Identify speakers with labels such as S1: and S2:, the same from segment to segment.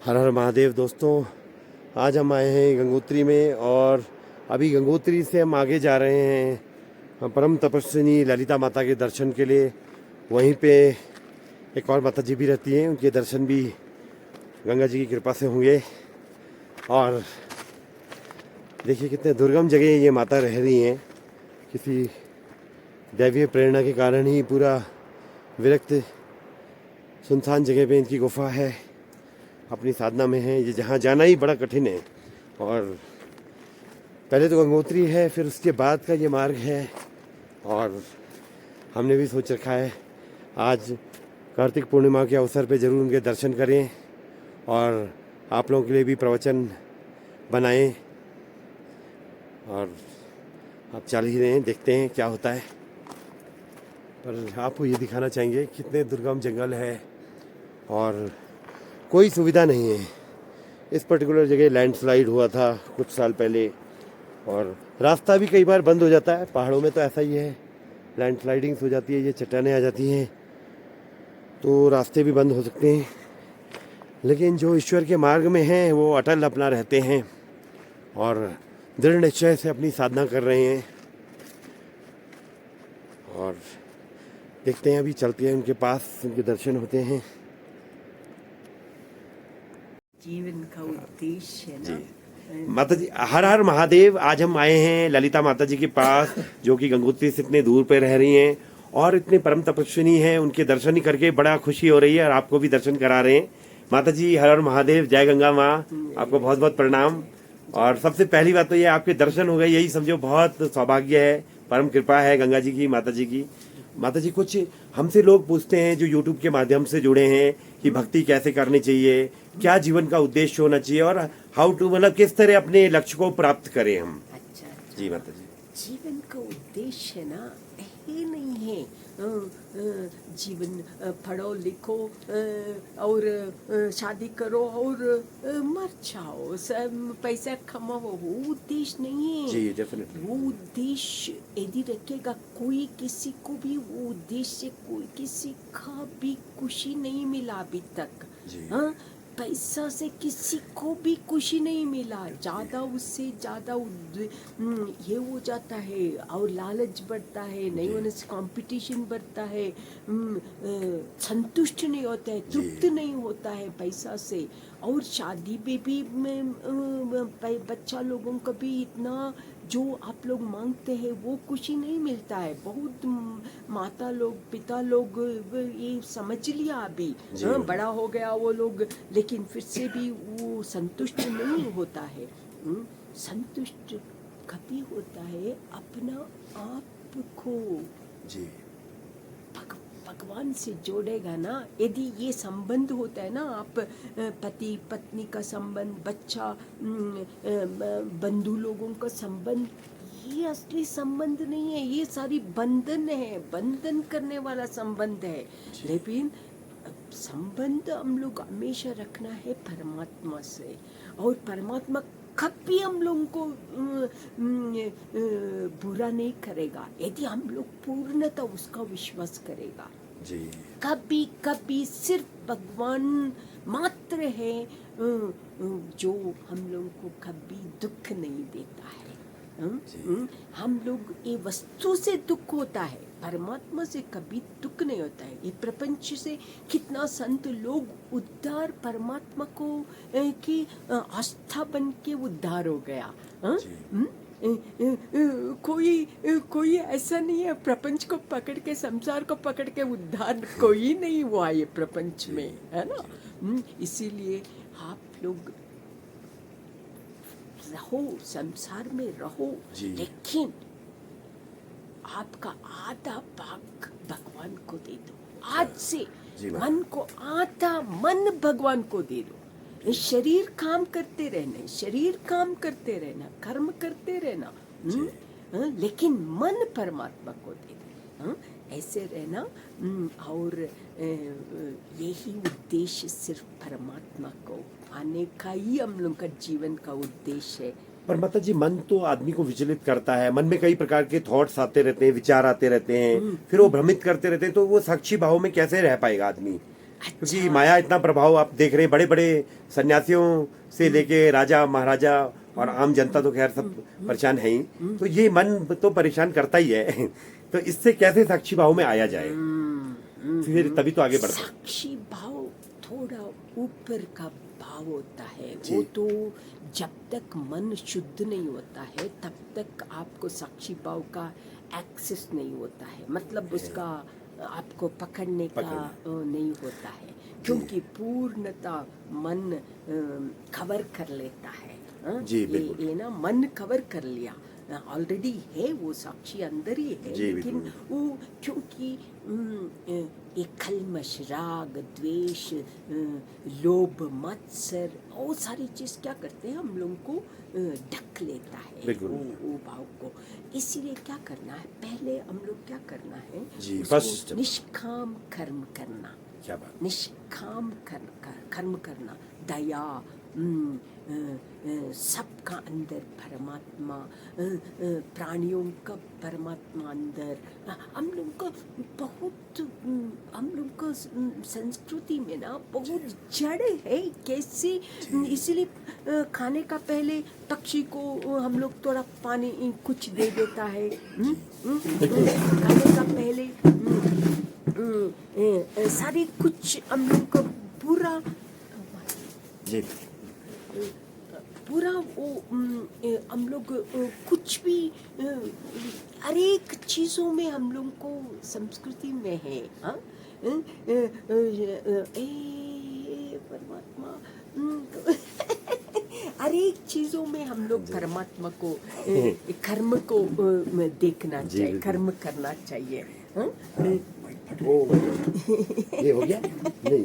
S1: हर हर महादेव दोस्तों। आज हम आए हैं गंगोत्री में और अभी गंगोत्री से हम आगे जा रहे हैं परम तपस्विनी ललिता माता के दर्शन के लिए। वहीं पे एक और माता जी भी रहती हैं, उनके दर्शन भी गंगा जी की कृपा से होंगे। और देखिए कितने दुर्गम जगह ये माता रह रही हैं। किसी दैवीय प्रेरणा के कारण ही पूरा विरक्त सुनसान जगह पे इनकी गुफा है, अपनी साधना में है। ये जहाँ जाना ही बड़ा कठिन है। और पहले तो गंगोत्री है, फिर उसके बाद का ये मार्ग है। और हमने भी सोच रखा है आज कार्तिक पूर्णिमा के अवसर पे ज़रूर उनके दर्शन करें और आप लोगों के लिए भी प्रवचन बनाएं। और आप चल ही रहे हैं, देखते हैं क्या होता है। पर आपको ये दिखाना चाहेंगे कितने दुर्गम जंगल है और कोई सुविधा नहीं है। इस पर्टिकुलर जगह लैंडस्लाइड हुआ था कुछ साल पहले और रास्ता भी कई बार बंद हो जाता है। पहाड़ों में तो ऐसा ही है, लैंडस्लाइडिंग्स हो जाती है, ये चट्टानें आ जाती हैं तो रास्ते भी बंद हो सकते हैं। लेकिन जो ईश्वर के मार्ग में हैं वो अटल अपना रहते हैं और दृढ़ निश्चय से अपनी साधना कर रहे हैं। और देखते हैं, अभी चलते हैं उनके पास, उनके दर्शन होते हैं।
S2: जीवन का उद्देश्य है ना।
S1: माता जी हर हर महादेव। आज हम आए हैं ललिता माता जी के पास, जो कि गंगोत्री से इतने दूर पे रह रही हैं और इतने परम तपस्विनी हैं। उनके दर्शन ही करके बड़ा खुशी हो रही है और आपको भी दर्शन करा रहे हैं। माता जी हर हर महादेव, जय गंगा माँ, आपको बहुत बहुत प्रणाम। और सबसे पहली बात तो ये आपके दर्शन हो गए, यही समझो बहुत सौभाग्य है, परम कृपा है गंगा जी की, माता जी की। माता जी कुछ हमसे लोग पूछते हैं जो यूट्यूब के माध्यम से जुड़े हैं कि भक्ति कैसे करनी चाहिए, क्या जीवन का उद्देश्य होना चाहिए और हाउ टू, मतलब किस तरह अपने लक्ष्य को प्राप्त करें हम।
S2: अच्छा अच्छा।
S1: जी माता जी।
S2: जीवन का उद्देश्य ना ये नहीं है जीवन पढ़ो लिखो और शादी करो और मर जाओ, सब पैसा कमाओ, वो उद्देश्य नहीं है।
S1: जी डेफिनेटली।
S2: वो उद्देश्य यदि रखेगा, कोई किसी को भी वो उद्देश्य, कोई किसी का भी खुशी नहीं मिला अभी तक। हाँ, पैसा से किसी को भी खुशी नहीं मिला, ज्यादा उससे ज्यादा ये हो जाता है और लालच बढ़ता है, नहीं होने से कंपटीशन बढ़ता है, संतुष्ट नहीं होता है, तृप्त नहीं होता है पैसा से। और शादी में भी बच्चा लोगों को भी इतना जो आप लोग मांगते हैं वो खुशी नहीं मिलता है। बहुत माता लोग, पिता लोग ये समझ लिया अभी, बड़ा हो गया वो लोग, लेकिन फिर से भी वो संतुष्ट नहीं होता है। संतुष्ट कभी होता है अपना आप को
S1: जी
S2: भगवान से जोड़ेगा ना। यदि ये संबंध होता है ना, आप पति पत्नी का संबंध, बच्चा बंधु लोगों का संबंध, ये असली संबंध नहीं है, ये सारी बंधन है, बंधन करने वाला संबंध है। लेकिन संबंध हम लोग हमेशा रखना है परमात्मा से, और परमात्मा कभी हम लोगों को बुरा नहीं करेगा यदि हम लोग पूर्णतः उसका विश्वास करेगा।
S1: जी
S2: कभी कभी सिर्फ भगवान मात्र है जो हम लोगों को कभी दुख नहीं देता है। हम लोग ये वस्तु से दुख होता है, परमात्मा से कभी दुख नहीं होता है। ये प्रपंच से कितना संत लोग उद्धार परमात्मा को की आस्था बन के उद्धार हो गया। कोई ऐसा नहीं है प्रपंच को पकड़ के, संसार को पकड़ के उद्धार कोई नहीं हुआ ये प्रपंच में, है ना। इसीलिए आप लोग रहो, संसार में रहो, लेकिन आपका आधा भाग भगवान को दे दो। आज से मन को आधा मन भगवान को दे दो। शरीर काम करते रहना, शरीर काम करते रहना, कर्म करते रहना, लेकिन मन परमात्मा को दे दो। ऐसे रहना। और यही उद्देश्य सिर्फ परमात्मा को आने का ही हम लोग का जीवन का उद्देश्य है।
S1: पर माता जी मन तो आदमी को विचलित करता है, मन में कई प्रकार के थॉट्स आते रहते हैं, विचार आते रहते हैं, फिर वो भ्रमित करते रहते हैं, तो वो साक्षी भाव में कैसे रह पाएगा आदमी। क्योंकि माया इतना प्रभाव आप देख रहे हैं, बड़े बड़े सन्यासियों से लेके राजा महाराजा और आम जनता तो खैर सब परेशान है ही, तो ये मन तो परेशान करता ही है। तो इससे कैसे साक्षी भाव में आया जाए, फिर तभी तो आगे बढ़ता है।
S2: साक्षी भाव थोड़ा ऊपर का भाव होता है, वो तो जब तक मन शुद्ध नहीं होता है तब तक आपको साक्षी भाव का एक्सेस नहीं होता है, मतलब उसका आपको पकड़ने का नहीं होता है, क्योंकि पूर्णता मन कवर कर लेता है।
S1: जी,
S2: ये ना मन कवर कर लिया, ऑलरेडी है वो साक्षी अंदर ही है, लेकिन वो क्योंकि एक कल्मश, राग, द्वेष, लोभ, मत्सर, वो सारी चीज क्या करते हैं हम लोगों को ढक लेता है वो भाव को। इसीलिए क्या करना है, पहले हम लोग क्या करना है, उसको निष्काम कर्म करना।
S1: क्या बात?
S2: निष्काम कर्म करना, दया, सबका अंदर परमात्मा, प्राणियों का परमात्मा अंदर। हम लोग का बहुत, हम लोग का संस्कृति में ना बहुत जड़ है कैसे, इसीलिए खाने का पहले पक्षी को हम लोग थोड़ा पानी कुछ दे देता है, खाने का पहले सारी कुछ हम लोग का पूरा पूरा वो हम लोग कुछ भी हर एक चीजों में हम लोग को संस्कृति में है। परमात्मा हर एक चीजों में हम लोग परमात्मा को कर्म को देखना चाहिए, कर्म करना चाहिए।
S1: ये हो गया नहीं,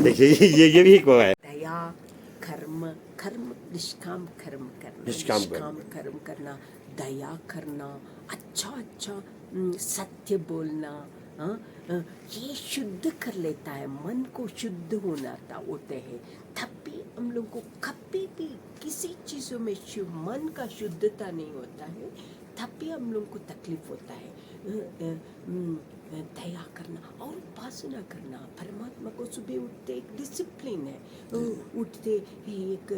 S1: देखिए ये भी एक है
S2: दया, कर्म, कर्म निष्काम कर्म करना,
S1: निष्काम
S2: कर्म करना, दया करना, अच्छा सत्य बोलना, ये शुद्ध कर लेता है मन को, शुद्ध होते हैं। तब भी हम लोग को कभी भी किसी चीजों में मन का शुद्धता नहीं होता है, तब भी हम लोग को तकलीफ होता है। दया करना और उपासना करना, परमात्मा को सुबह उठते एक डिसिप्लिन है, उठते एक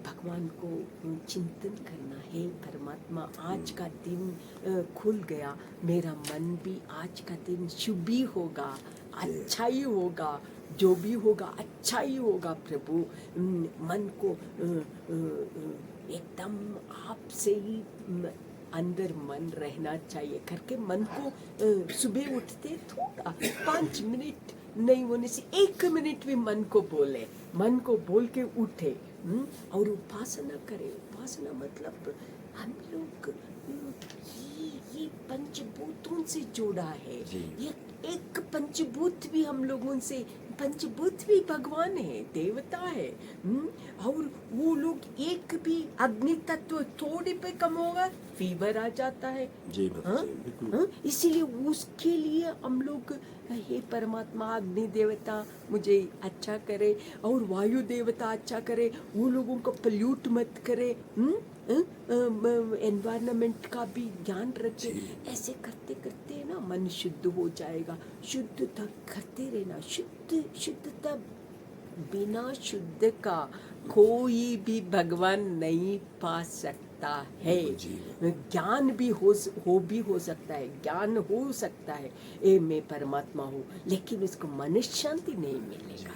S2: भगवान को चिंतन करना है, परमात्मा आज का दिन खुल गया, मेरा मन भी आज का दिन शुभ ही होगा, अच्छा ही होगा, जो भी होगा अच्छा ही होगा प्रभु। मन को एकदम आपसे ही अंदर मन रहना चाहिए करके मन को सुबह उठते थोड़ा 5 मिनट नहीं होने से 1 मिनट भी मन को बोले, मन को बोल के उठे और उपासना करे। उपासना मतलब हम लोग ये पंचभूतों से जोड़ा है, ये एक पंचभूत भी हम लोगों से, पंचभूत भी भगवान है, देवता है, और वो लोग एक भी अग्नि तत्व थोड़े पे कम होगा फीवर आ जाता है। इसीलिए उसके लिए हम लोग हे परमात्मा, अग्नि देवता मुझे अच्छा करे और वायु देवता अच्छा करे, वो लोगों को पोल्यूट मत करे, एनवायरनमेंट का भी ध्यान रखे। ऐसे करते करते ना मन शुद्ध हो जाएगा। शुद्धता करते रहना, शुद्धता बिना शुद्ध का कोई भी भगवान नहीं पा सकता है। ज्ञान भी हो सकता है, ज्ञान हो सकता है ए मैं परमात्मा हूँ, लेकिन उसको मन शांति नहीं मिलेगा।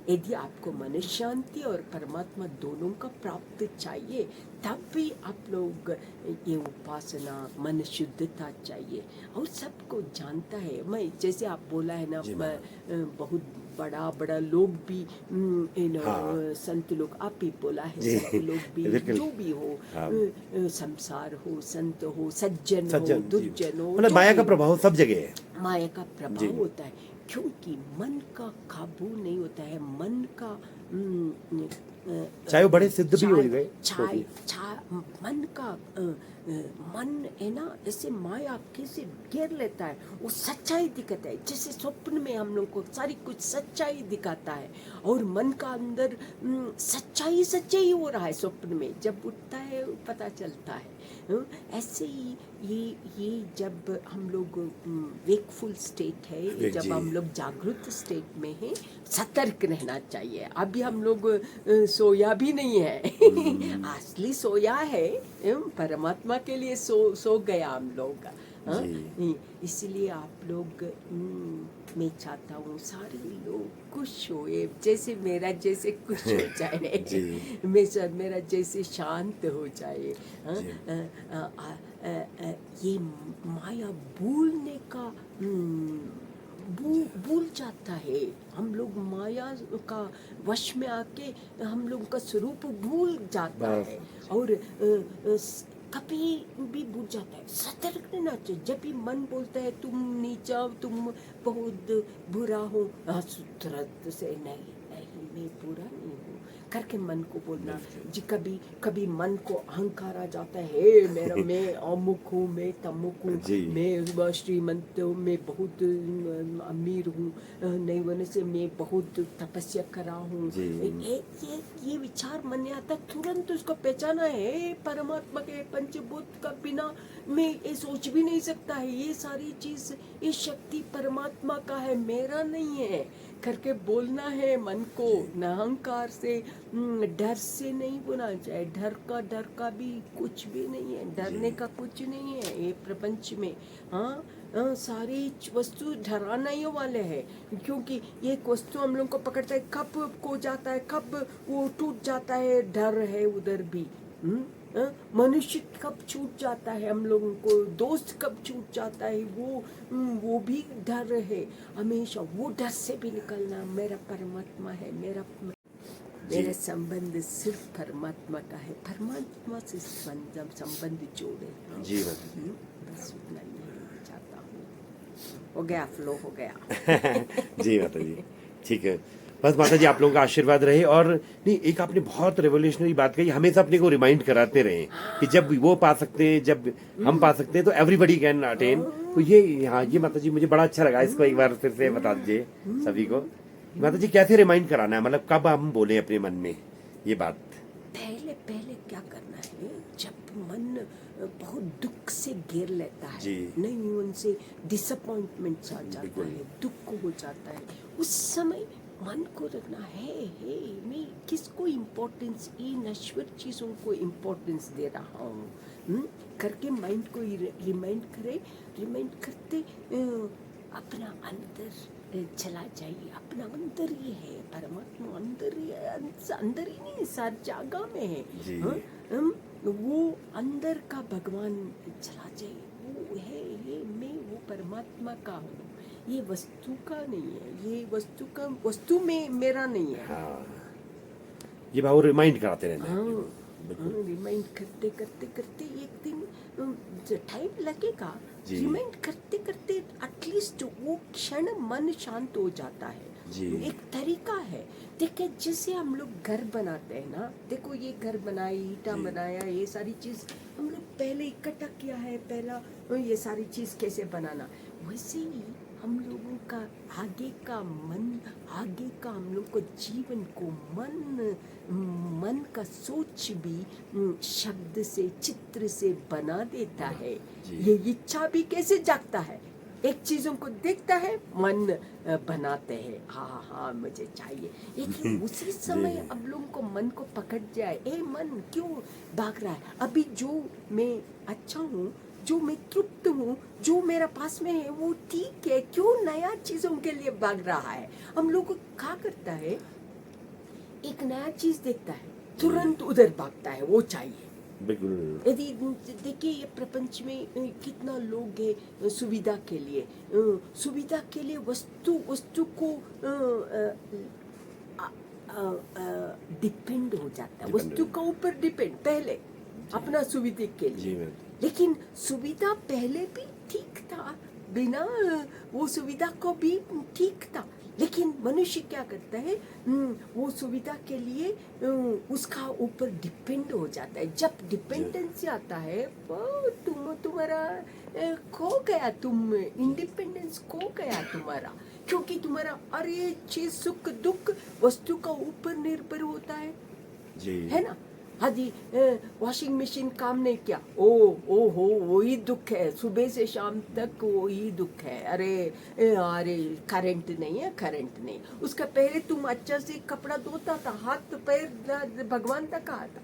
S2: यदि आपको मन शांति और परमात्मा दोनों का प्राप्त चाहिए, तब भी आप लोग ये उपासना, मन शुद्धता चाहिए। और सबको जानता है, मैं जैसे आप बोला है ना, बहुत बड़ा लोग भी संत लोग, आप ही बोला है, संत लोग भी जो भी हो, संसार हो, संत हो, सज्जन हो, दुर्जन हो,
S1: मतलब माया का प्रभाव सब जगह है, माया
S2: का प्रभाव होता है, क्योंकि मन का काबू नहीं होता है। मन का
S1: चाहे वो बड़े सिद्ध भी हो गए,
S2: मन का मन है ना, ऐसे माया कैसे घेर लेता है, वो सच्चाई दिखाता है। जैसे स्वप्न में हम लोग को सारी कुछ सच्चाई दिखाता है, और मन का अंदर सच्चाई हो रहा है। स्वप्न में जब उठता है पता चलता है, ऐसे ही ये जब हम लोग वेकफुल स्टेट है, जब हम लोग जागृत स्टेट में हैं, सतर्क रहना चाहिए। अभी हम लोग सोया भी नहीं है असली सोया है, परमात्मा के लिए सो गया हम लोग। हाँ? इसलिए आप लोग मैं चाहता हूँ सारे लोग खुश होए, जैसे मेरा जैसे खुश हो जाए मेरा जैसे शांत हो जाए। ये माया भूलने का भूल जाता है। हम लोग माया का वश में आके हम लोग का स्वरूप भूल जाता है और कभी भी भूल जाता है। सतर्क रहना चाहिए। जब भी मन बोलता है तुम नीचा, तुम बहुत बुरा हो, तुरंत से नहीं मैं बुरा नहीं हूँ करके मन को बोलना जी। कभी मन को अहंकार आ जाता है, मेरा मैं अमुक हूँ, मैं तमुक हूँ, मैं श्रीमंत हूँ, मैं बहुत अमीर हूँ, नहीं होने से मैं बहुत तपस्या करा हूँ। ये विचार मन में आता, तुरंत उसको पहचाना है परमात्मा के पंचभूत का बिना मैं ये सोच भी नहीं सकता है। ये सारी चीज, ये शक्ति परमात्मा का है, मेरा नहीं है करके बोलना है मन को। न अहंकार से, डर से नहीं बोलना चाहिए। डर का भी कुछ भी नहीं है, डरने का कुछ नहीं है ये प्रपंच में। सारी वस्तु डराना ही वाले है, क्योंकि ये वस्तु हम लोग को पकड़ता है, कब खो जाता है, कब वो टूट जाता है, डर है उधर भी। मनुष्य कब छूट जाता है, हम लोगों को दोस्त कब छूट जाता है, वो भी डर है। हमेशा वो डर से भी निकलना, मेरा परमात्मा है, मेरा संबंध सिर्फ परमात्मा का है, परमात्मा से संबंध जोड़े जी। बस उतना ही चाहता हूँ। हो गया, फ्लो हो गया
S1: जी माता जी, ठीक है। बस माता जी आप लोगों का आशीर्वाद रहे। और नहीं, एक आपने बहुत रेवोल्यूशनरी बात कही, हमेशा अपने को रिमाइंड कराते रहे कि जब वो पा सकते हैं, जब हम पा सकते हैं, तो एवरीबडी कैन अटेन। तो ये माता जी मुझे बड़ा अच्छा लगा। इसको एक बार फिर से बता दीजिए सभी को, माता जी कैसे रिमाइंड कराना है, मतलब कब हम बोले अपने मन में ये बात।
S2: पहले क्या करना है, जब मन बहुत दुख से घेर लेता है, नहीं उनसे डिसअपॉइंटमेंट आ जाता है, दुख हो जाता है, उस समय मन को रखना है मैं किसको इम्पोर्टेंस, ये नश्वर चीज़ों को इम्पोर्टेंस दे रहा हूँ करके माइंड को रिमाइंड करते अपना अंदर चला जाइए। अपना अंदर ही है परमात्मा, अंदर ही है, अंदर ही नहीं सारी जगह में है। वो अंदर का भगवान चला जाइए, वो है ये मैं वो परमात्मा का हूँ, ये वस्तु का नहीं है, ये वस्तु में मेरा नहीं है।
S1: ये भाव रिमाइंड कराते रहना।
S2: रिमाइंड करते एक दिन टाइम लगेगा, रिमाइंड करते एटलीस्ट वो क्षण मन शांत हो जाता है। एक तरीका है, देखिए जैसे हम लोग घर बनाते हैं ना, देखो ये घर बनाया, ईटा बनाया, ये सारी चीज हम लोग पहले इकट्ठा किया है, पहला ये सारी चीज कैसे बनाना, वैसे ही हम लोगों का आगे का हम लोग को जीवन को मन का सोच भी शब्द से, चित्र से बना देता है। ये इच्छा भी कैसे जागता है, एक चीजों को देखता है, मन बनाते हैं, हाँ मुझे चाहिए, लेकिन उसी समय अब लोगों को मन को पकड़ जाए, मन क्यों भाग रहा है, अभी जो मैं अच्छा हूँ, जो मैं तृप्त हूँ, जो मेरा पास में है वो ठीक है, क्यों नया चीजों के लिए भाग रहा है। हम लोग को क्या करता है, एक नया चीज देखता है, तुरंत उधर भागता है, वो चाहिए।
S1: बिल्कुल।
S2: यदि देखिए ये प्रपंच में कितना लोग है सुविधा के लिए वस्तु को डिपेंड हो जाता है, वस्तु का ऊपर डिपेंड पहले अपना सुविधा के लिए, लेकिन सुविधा पहले भी ठीक था, बिना वो सुविधा को भी ठीक था, लेकिन मनुष्य क्या करता है, वो सुविधा के लिए उसका ऊपर डिपेंड हो जाता है। जब डिपेंडेंसी आता है वो तुम्हारा खो गया, तुम इंडिपेंडेंस खो गया तुम्हारा, क्योंकि तुम्हारा अरे चीज सुख दुख वस्तु का ऊपर निर्भर होता है ना। हाँ जी, वॉशिंग मशीन काम नहीं किया, ओ हो वही दुख है, सुबह से शाम तक वही दुख है। अरे करंट नहीं है, करंट नहीं। उसका पहले तुम अच्छा से कपड़ा धोता था, हाथ पैर भगवान तक आता,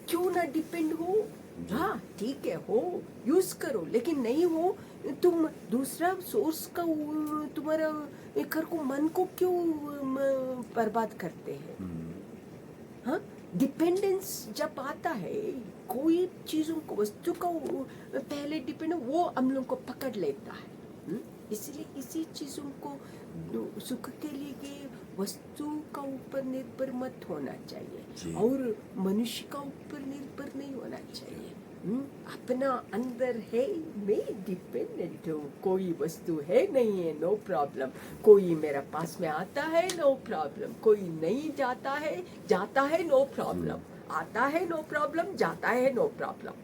S2: क्यों ना डिपेंड हो। हाँ ठीक है, हो यूज करो, लेकिन नहीं हो तुम दूसरा सोर्स का तुम्हारा घर को मन को क्यों बर्बाद करते हैं। हाँ, डिपेंडेंस जब आता है कोई चीजों को, वस्तु का पहले डिपेंड, वो हम लोग को पकड़ लेता है। इसलिए इसी चीजों को सुख के लिए वस्तु का ऊपर निर्भर मत होना चाहिए और मनुष्य का ऊपर निर्भर नहीं होना चाहिए। अपना अंदर है, मैं डिपेंडेंट हूँ, कोई वस्तु है नहीं है, नो प्रॉब्लम। कोई मेरा पास में आता है, नो प्रॉब्लम। कोई नहीं जाता है नो प्रॉब्लम। आता है नो प्रॉब्लम, जाता है नो प्रॉब्लम।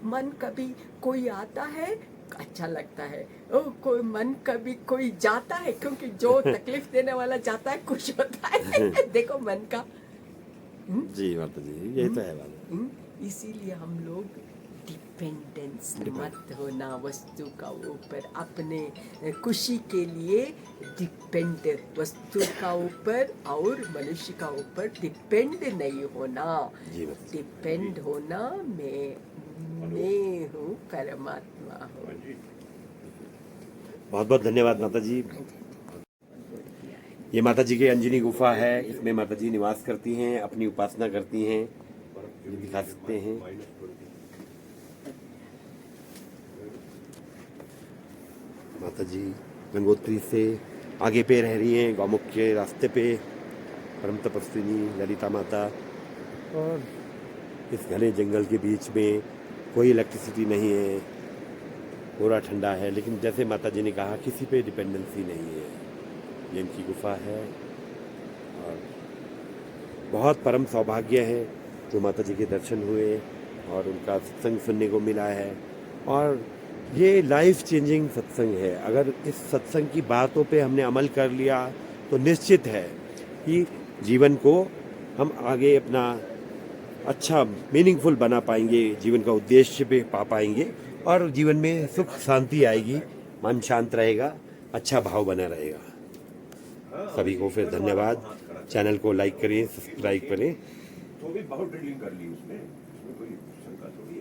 S2: मन कभी कोई आता है अच्छा लगता है, कोई मन कभी कोई जाता है, क्योंकि जो तकलीफ देने वाला जाता है खुश होता है। देखो मन का।
S1: जी माता जी, यही तो है बात।
S2: इसीलिए हम लोग डिपेंडेंस मत होना वस्तु का ऊपर, अपने खुशी के लिए डिपेंड वस्तु का ऊपर और मनुष्य का ऊपर डिपेंड नहीं होना। डिपेंड होना मैं हूँ, परमात्मा हूँ।
S1: बहुत बहुत धन्यवाद माता जी। ये माता जी की अंजनी गुफा है, इसमें माता जी निवास करती हैं, अपनी उपासना करती हैं। ये दिखा सकते हैं। माता जी गंगोत्री से आगे पे रह रही हैं, गौमुख के रास्ते पे, परम तपस्विनी ललिता माता। और इस घने जंगल के बीच में कोई इलेक्ट्रिसिटी नहीं है, पूरा ठंडा है, लेकिन जैसे माता जी ने कहा किसी पे डिपेंडेंसी नहीं है। ये इनकी गुफा है और बहुत परम सौभाग्य है जो माता जी के दर्शन हुए और उनका सत्संग सुनने को मिला है। और ये लाइफ चेंजिंग सत्संग है। अगर इस सत्संग की बातों पे हमने अमल कर लिया तो निश्चित है कि जीवन को हम आगे अपना अच्छा मीनिंगफुल बना पाएंगे, जीवन का उद्देश्य पे पा पाएंगे और जीवन में सुख शांति आएगी, मन शांत रहेगा, अच्छा भाव बना रहेगा। सभी को फिर धन्यवाद। चैनल को लाइक करें, सब्सक्राइब करें।
S3: तो भी बहुत ड्रिलिंग कर ली उसने कोई शंका थोड़ी।